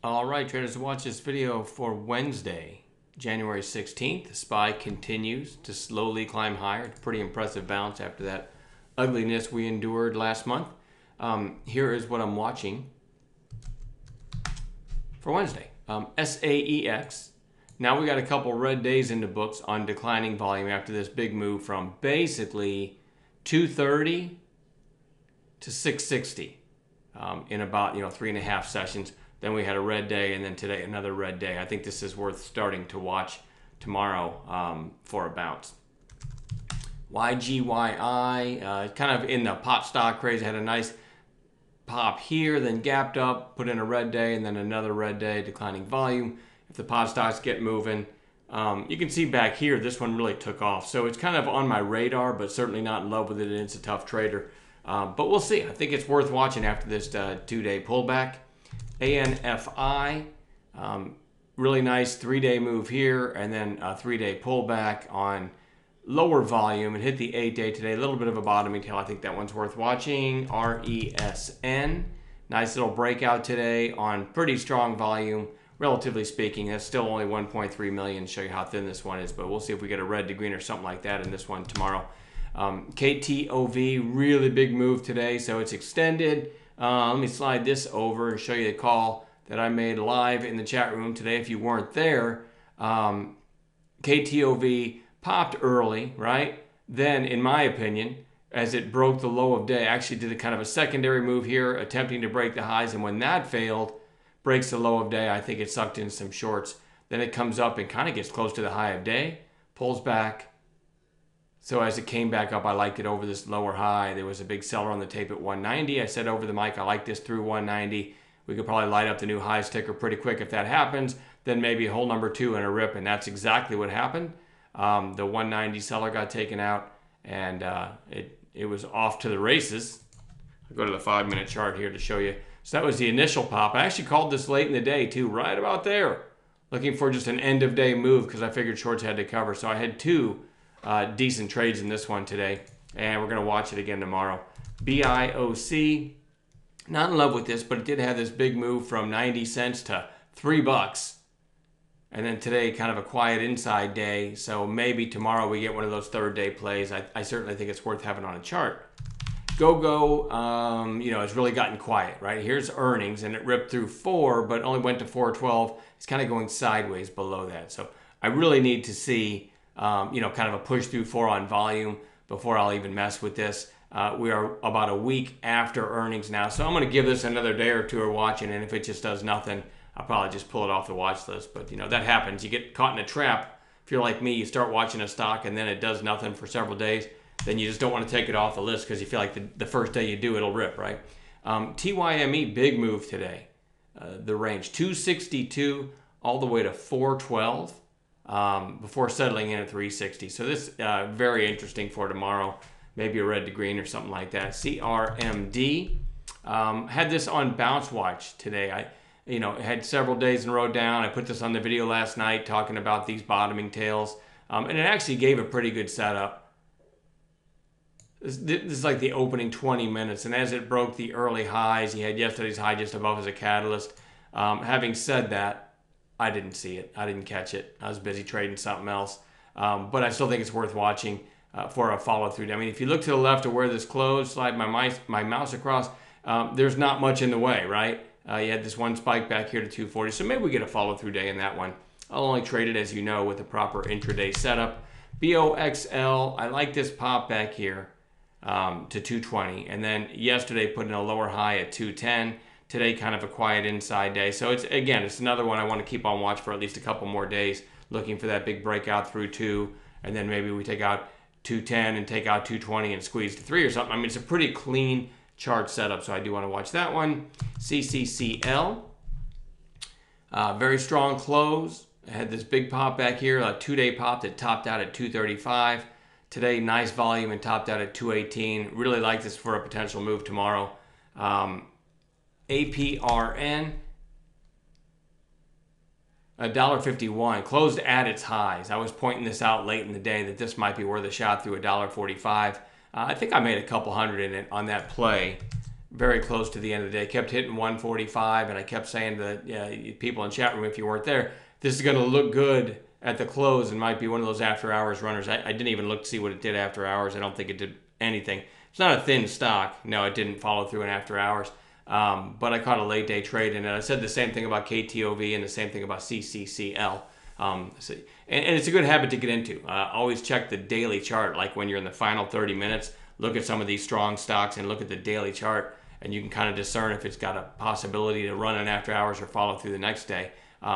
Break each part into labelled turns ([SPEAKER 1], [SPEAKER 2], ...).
[SPEAKER 1] All right, traders, watch this video for Wednesday, January 16th. The SPY continues to slowly climb higher. It's a pretty impressive bounce after that ugliness we endured last month. Here is what I'm watching for Wednesday. SAEX. Now we got a couple red days in the books on declining volume after this big move from basically 230 to 660 in about 3.5 sessions. Then we had a red day, and then today another red day. I think this is worth starting to watch tomorrow for a bounce. YGYI, kind of in the pop stock craze, had a nice pop here, then gapped up, put in a red day, and then another red day, declining volume. If the pop stocks get moving, you can see back here, this one really took off. So it's kind of on my radar, but certainly not in love with it. It's a tough trader. But we'll see. I think it's worth watching after this 2-day pullback. ANFI, really nice 3-day move here, and then a 3-day pullback on lower volume. It hit the 8-day today, a little bit of a bottoming tail. I think that one's worth watching. RESN, nice little breakout today on pretty strong volume, relatively speaking. That's still only 1.3 million. Show you how thin this one is, but we'll see if we get a red to green or something like that in this one tomorrow. KTOV, really big move today, so it's extended. Let me slide this over and show you the call that I made live in the chat room today. If you weren't there, KTOV popped early, right? Then, in my opinion, as it broke the low of day, actually did a kind of a secondary move here, attempting to break the highs. And when that failed, breaks the low of day, I think it sucked in some shorts. Then it comes up and kind of gets close to the high of day, pulls back. So as it came back up, I liked it over this lower high. There was a big seller on the tape at 190. I said over the mic, I like this through 190. We could probably light up the new highs ticker pretty quick if that happens. Then maybe hole number 2 and a rip, and that's exactly what happened. The 190 seller got taken out, and it was off to the races. I'll go to the 5-minute chart here to show you. So that was the initial pop. I actually called this late in the day too, right about there. Looking for just an end of day move because I figured shorts had to cover. So I had 2 decent trades in this one today, and we're going to watch it again tomorrow. BIOC, not in love with this, but it did have this big move from 90 cents to $3. And then today, kind of a quiet inside day. So maybe tomorrow we get one of those 3rd-day plays. I certainly think it's worth having on a chart. GoGo, it's really gotten quiet, right? Here's earnings, and it ripped through 4, but only went to 412. It's kind of going sideways below that. So I really need to see, kind of a push through 4 on volume before I'll even mess with this. We are about a week after earnings now, so I'm going to give this another day or 2 of watching, and if it just does nothing, I'll probably just pull it off the watch list. But, that happens. You get caught in a trap. If you're like me, you start watching a stock, and then it does nothing for several days. Then you just don't want to take it off the list because you feel like the first day you do, it'll rip, right? TYME, big move today. The range, 262 all the way to 412 before settling in at 360. So this very interesting for tomorrow. Maybe a red to green or something like that. CRMD, had this on Bounce Watch today. I had several days in a row down. I put this on the video last night talking about these bottoming tails. And it actually gave a pretty good setup. This is like the opening 20 minutes. And as it broke the early highs, you had yesterday's high just above as a catalyst. Having said that, I didn't see it. I didn't catch it. I was busy trading something else. But I still think it's worth watching for a follow through. I mean, if you look to the left of where this closed, slide my mouse across, there's not much in the way, right? You had this one spike back here to 240. So maybe we get a follow through day in that one. I'll only trade it, as you know, with a proper intraday setup. BOXL, I like this pop back here to 220. And then yesterday put in a lower high at 210. Today kind of a quiet inside day. So it's another one I want to keep on watch for at least a couple more days, looking for that big breakout through 2. And then maybe we take out 210 and take out 220 and squeeze to 3 or something. I mean, it's a pretty clean chart setup, so I do want to watch that one. CCCL, very strong close. I had this big pop back here, a 2-day pop that topped out at 235. Today, nice volume and topped out at 218. Really like this for a potential move tomorrow. APRN, $1.51, closed at its highs. I was pointing this out late in the day that this might be worth a shot through $1.45. I think I made a couple hundred in it on that play. very close to the end of the day. Kept hitting 145, and I kept saying to the people in chat room, if you weren't there, this is going to look good at the close and might be one of those after hours runners. I didn't even look to see what it did after hours. I don't think it did anything. It's not a thin stock. No, it didn't follow through in after hours. But I caught a late day trade in it. I said the same thing about KTOV and the same thing about CCCL. And it's a good habit to get into. Always check the daily chart. Like when you're in the final 30 minutes, look at some of these strong stocks and look at the daily chart, and you can kind of discern if it's got a possibility to run in after hours or follow through the next day.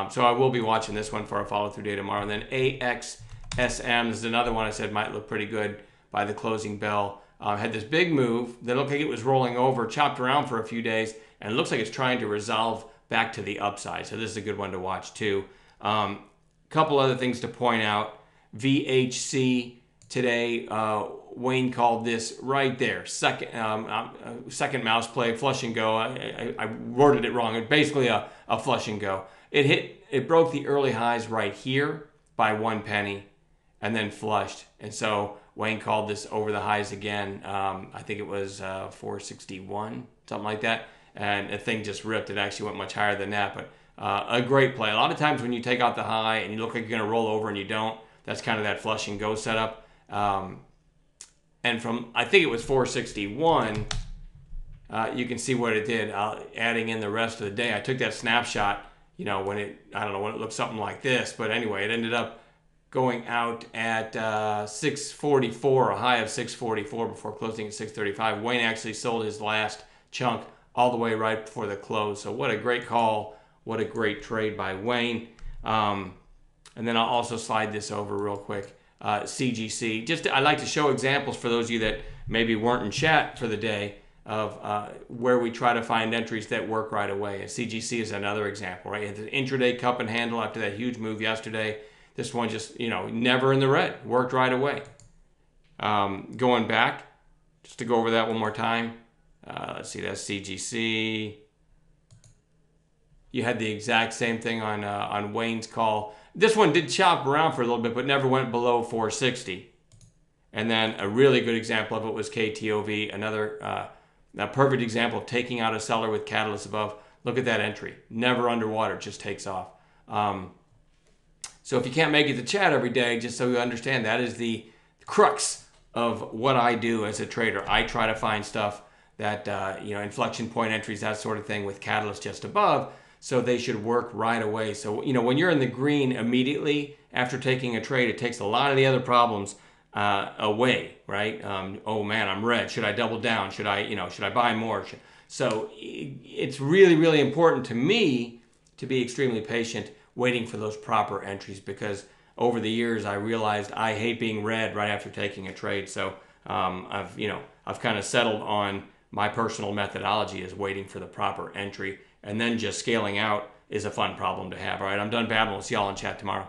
[SPEAKER 1] So I will be watching this one for a follow through day tomorrow. And then AXSM is another one I said might look pretty good by the closing bell. Had this big move that looked like it was rolling over, chopped around for a few days, and it looks like it's trying to resolve back to the upside. So this is a good one to watch too. Couple other things to point out. VHC today, Wayne called this right there. Second mouse play, flush and go. I worded it wrong. It's basically a flush and go. It broke the early highs right here by 1 penny and then flushed. And so Wayne called this over the highs again. I think it was 461, something like that. And the thing just ripped. It actually went much higher than that. But a great play. A lot of times when you take out the high and you look like you're going to roll over and you don't, that's kind of that flush and go setup. And from, I think it was 461, you can see what it did. Adding in the rest of the day, I took that snapshot, when it looked something like this. But anyway, it ended up going out at 644, a high of 644 before closing at 635. Wayne actually sold his last chunk all the way right before the close. So what a great call. What a great trade by Wayne. And then I'll also slide this over real quick. CGC. I like to show examples for those of you that maybe weren't in chat for the day of where we try to find entries that work right away. And CGC is another example, right? It's an intraday cup and handle after that huge move yesterday. This one just, never in the red. Worked right away. Going back, just to go over that one more time. Let's see, that's CGC. You had the exact same thing on Wayne's call. This one did chop around for a little bit, but never went below 460. And then a really good example of it was KTOV, another a perfect example of taking out a seller with catalyst above. Look at that entry. Never underwater, just takes off. So if you can't make it to chat every day, just so you understand, that is the crux of what I do as a trader. I try to find stuff that, inflection point entries, that sort of thing with catalyst just above, so they should work right away. So, when you're in the green immediately after taking a trade, it takes a lot of the other problems away, right? Oh man, I'm red. Should I double down? Should I buy more? So it's really, really important to me to be extremely patient waiting for those proper entries, because over the years I realized I hate being red right after taking a trade. So I've kind of settled on my personal methodology is waiting for the proper entry, and then just scaling out is a fun problem to have. All right, I'm done babbling. We'll see y'all in chat tomorrow.